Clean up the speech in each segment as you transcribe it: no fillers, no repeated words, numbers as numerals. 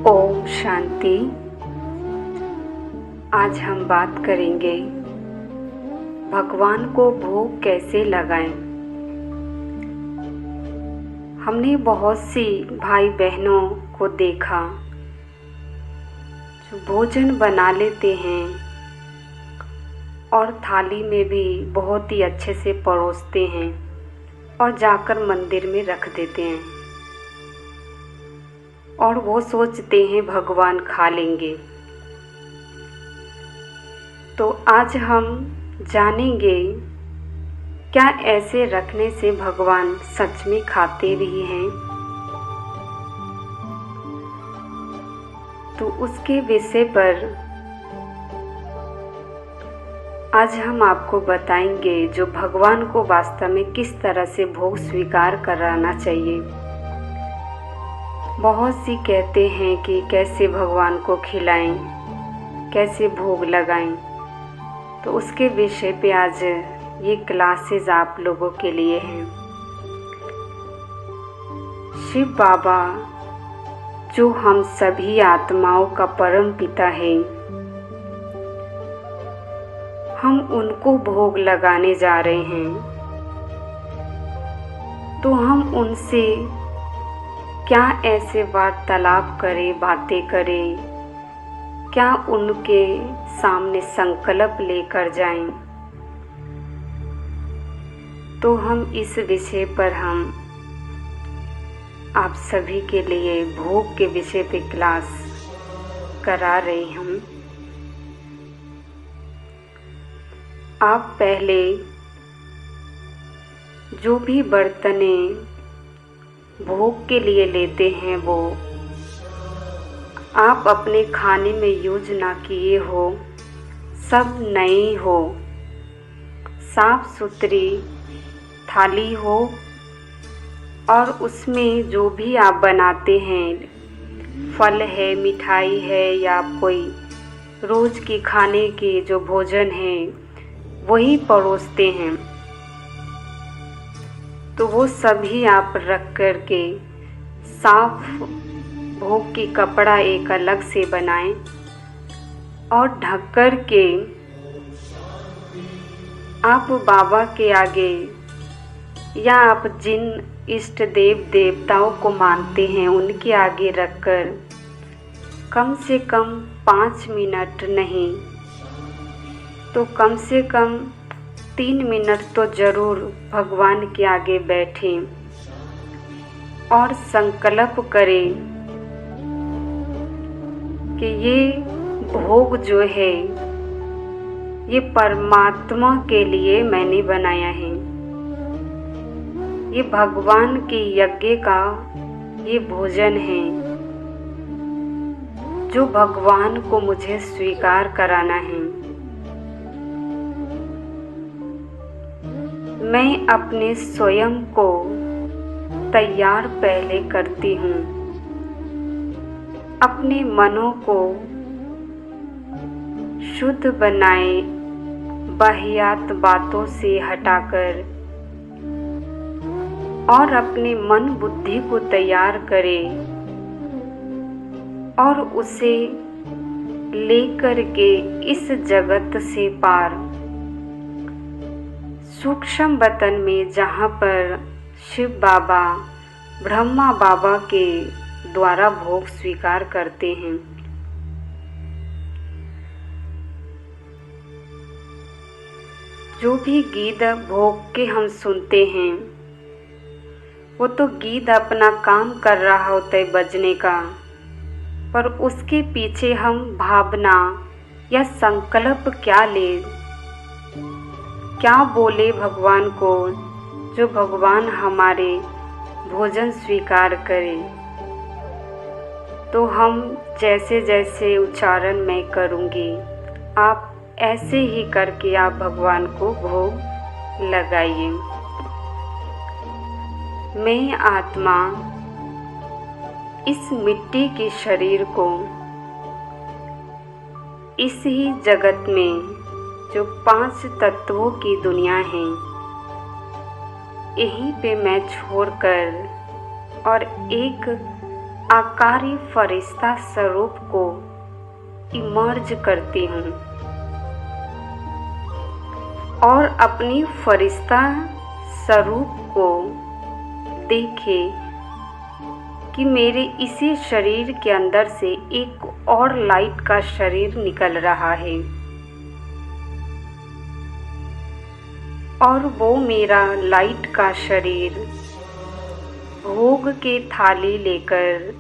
ओम शांति। आज हम बात करेंगे भगवान को भोग कैसे लगाएं। हमने बहुत सी भाई बहनों को देखा जो भोजन बना लेते हैं और थाली में भी बहुत ही अच्छे से परोसते हैं और जाकर मंदिर में रख देते हैं और वो सोचते हैं भगवान खा लेंगे। तो आज हम जानेंगे क्या ऐसे रखने से भगवान सच में खाते भी हैं। तो उसके विषय पर आज हम आपको बताएंगे जो भगवान को वास्तव में किस तरह से भोग स्वीकार कराना चाहिए। बहुत सी कहते हैं कि कैसे भगवान को खिलाएं, कैसे भोग लगाएं। तो उसके विषय पे आज ये क्लासेस आप लोगों के लिए हैं। शिव बाबा जो हम सभी आत्माओं का परम पिता है, हम उनको भोग लगाने जा रहे हैं। तो हम उनसे क्या ऐसे वार्तालाप करें, बातें करें, क्या उनके सामने संकल्प लेकर जाएं। तो हम इस विषय पर हम आप सभी के लिए भोग के विषय पे क्लास करा रहे हम। आप पहले जो भी बर्तने भोग के लिए लेते हैं वो आप अपने खाने में यूज ना किए हो, सब नई हो, साफ सुथरी थाली हो और उसमें जो भी आप बनाते हैं, फल है, मिठाई है या कोई रोज की खाने के जो भोजन है वही परोसते हैं। तो वो सभी आप रख कर के साफ भोग की कपड़ा एक अलग से बनाएं और ढक कर के आप बाबा के आगे या आप जिन इष्ट देव देवताओं को मानते हैं उनके आगे रखकर कम से कम 5 मिनट नहीं तो कम से कम 3 मिनट तो ज़रूर भगवान के आगे बैठें और संकल्प करें कि ये भोग जो है ये परमात्मा के लिए मैंने बनाया है। ये भगवान के यज्ञ का ये भोजन है जो भगवान को मुझे स्वीकार कराना है। मैं अपने स्वयं को तैयार पहले करती हूँ, अपने मनों को शुद्ध बनाए, बाह्यात बातों से हटाकर और अपने मन बुद्धि को तैयार करें और उसे लेकर के इस जगत से पार सूक्ष्म वतन में जहाँ पर शिव बाबा ब्रह्मा बाबा के द्वारा भोग स्वीकार करते हैं। जो भी गीत भोग के हम सुनते हैं वो तो गीत अपना काम कर रहा होता है बजने का, पर उसके पीछे हम भावना या संकल्प क्या ले, क्या बोले भगवान को जो भगवान हमारे भोजन स्वीकार करे। तो हम जैसे जैसे उच्चारण मैं करूँगी आप ऐसे ही करके आप भगवान को भोग लगाइए। मैं आत्मा इस मिट्टी के शरीर को इस ही जगत में जो 5 तत्वों की दुनिया है यहीं पे मैं छोड़कर और एक आकारी फरिश्ता स्वरूप को इमर्ज करती हूँ और अपनी फरिश्ता स्वरूप को देखे कि मेरे इसी शरीर के अंदर से एक और लाइट का शरीर निकल रहा है और वो मेरा लाइट का शरीर भोग के थाली लेकर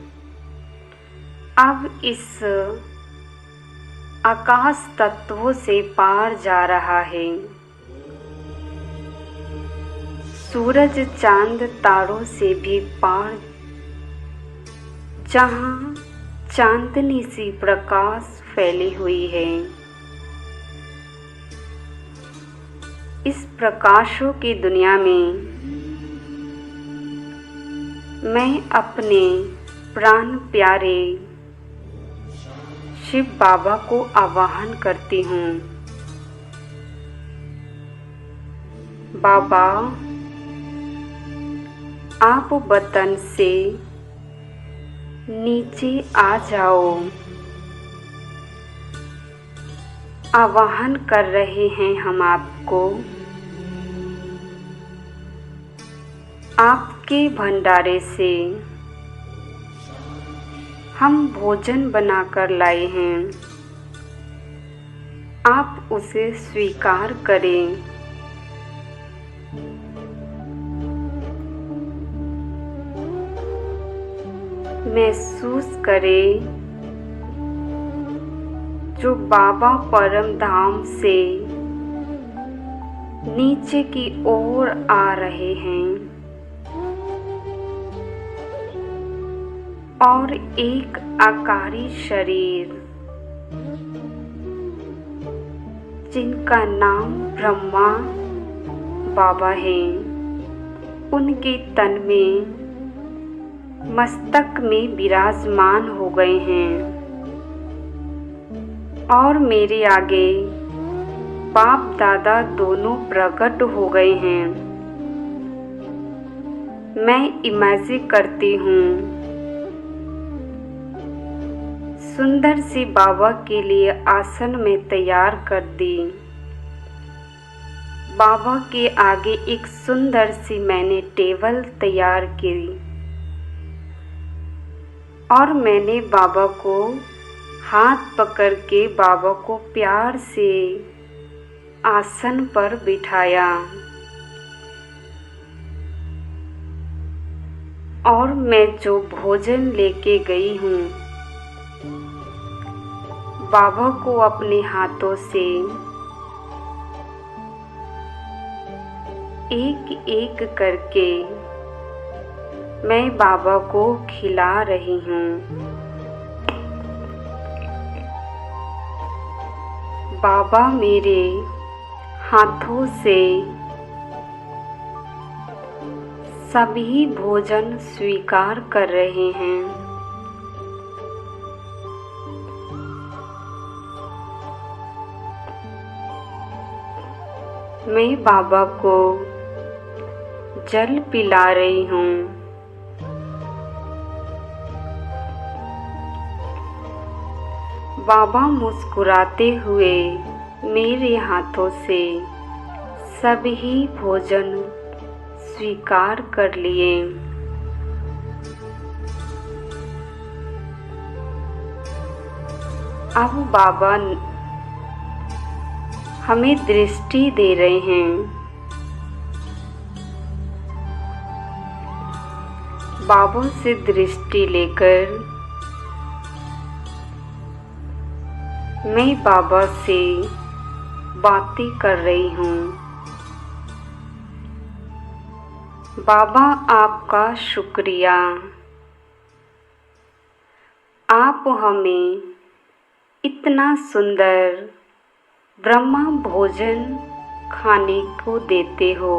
अब इस आकाश तत्वों से पार जा रहा है। सूरज चांद तारों से भी पार, जहाँ चांदनी सी प्रकाश फैली हुई है। इस प्रकाशों की दुनिया में मैं अपने प्राण प्यारे शिव बाबा को आवाहन करती हूँ। बाबा, आप वतन से नीचे आ जाओ। आवाहन कर रहे हैं हम आपको। आपके भंडारे से हम भोजन बनाकर लाए हैं। आप उसे स्वीकार करें। महसूस करें जो बाबा परम धाम से नीचे की ओर आ रहे हैं और एक आकारी शरीर जिनका नाम ब्रह्मा बाबा है, उनके तन में मस्तक में विराजमान हो गए हैं और मेरे आगे बाप दादा दोनों प्रकट हो गए हैं। मैं इमेजिन करती हूँ सुंदर सी बाबा के लिए आसन में तैयार कर दी। बाबा के आगे एक सुंदर सी मैंने टेबल तैयार की और मैंने बाबा को हाथ पकड़ के बाबा को प्यार से आसन पर बिठाया और मैं जो भोजन लेके गई हूँ बाबा को अपने हाथों से एक एक करके मैं बाबा को खिला रही हूँ। बाबा मेरे हाथों से सभी भोजन स्वीकार कर रहे हैं। मैं बाबा को जल पिला रही हूँ। बाबा मुस्कुराते हुए मेरे हाथों से सभी भोजन स्वीकार कर लिए। अब बाबा हमें दृष्टि दे रहे हैं। बाबा से दृष्टि लेकर मैं बाबा से बातें कर रही हूँ। बाबा आपका शुक्रिया, आप हमें इतना सुंदर ब्रह्मा भोजन खाने को देते हो।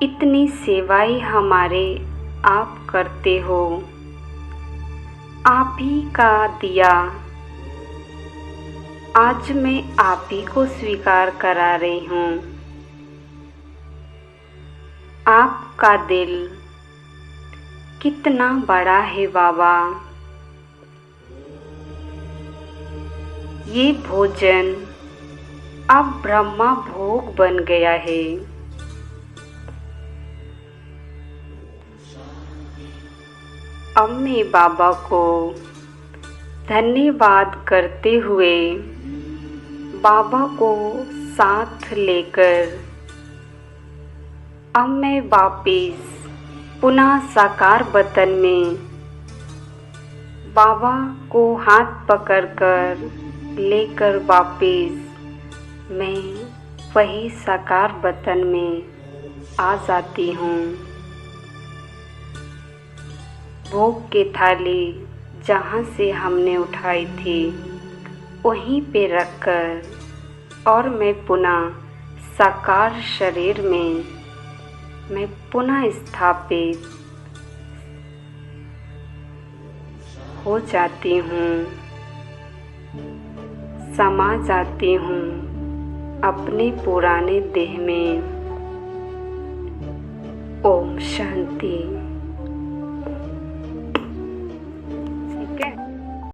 इतनी सेवाएं हमारे आप करते हो। आप ही का दिया आज मैं आप ही को स्वीकार करा रही हूँ। आपका दिल कितना बड़ा है बाबा। ये भोजन अब ब्रह्मा भोग बन गया है। अब मैं बाबा को धन्यवाद करते हुए बाबा को साथ लेकर अब मैं वापिस पुनः साकार बतन में बाबा को हाथ पकड़कर लेकर वापिस मैं वही साकार बतन में आ जाती हूँ। भोग की थाली जहाँ से हमने उठाई थी वहीं पे रखकर और मैं पुनः साकार शरीर में मैं पुनः स्थापित हो जाती हूँ, समा जाती हूँ अपने पुराने देह में। ओम शांति।